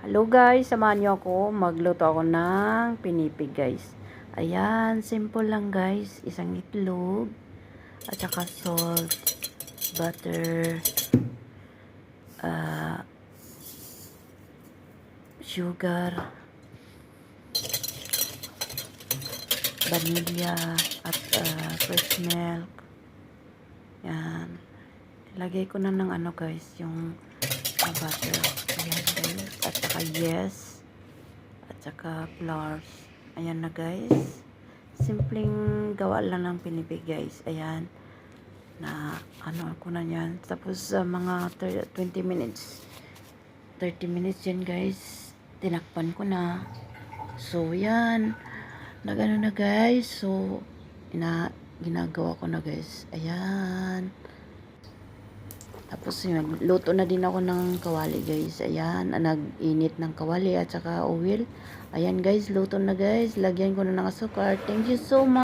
Hello guys, samahan niyo ako. Magluto ako ng pinipig guys. Ayan, simple lang guys. Isang itlog, at saka salt, butter, uh, sugar, vanilla, at fresh milk. Yan. Ilagay ko na ng ano guys, yung butter. Ayan guys. At saka yes. At saka flowers. Ayan na guys. Simpleng gawa lang ng pinipig guys. Ayan. Na ano ko na yan. Tapos mga 20 minutes. 30 minutes yan guys. Tinakpan ko na. So yan. Nagano na guys. So ginagawa ko na guys. Ayan. Tapos luto na din ako ng kawali guys. Ayan, nag-init ng kawali at saka oil. Ayan guys, luto na guys. Lagyan ko na ng asukar. Thank you so much.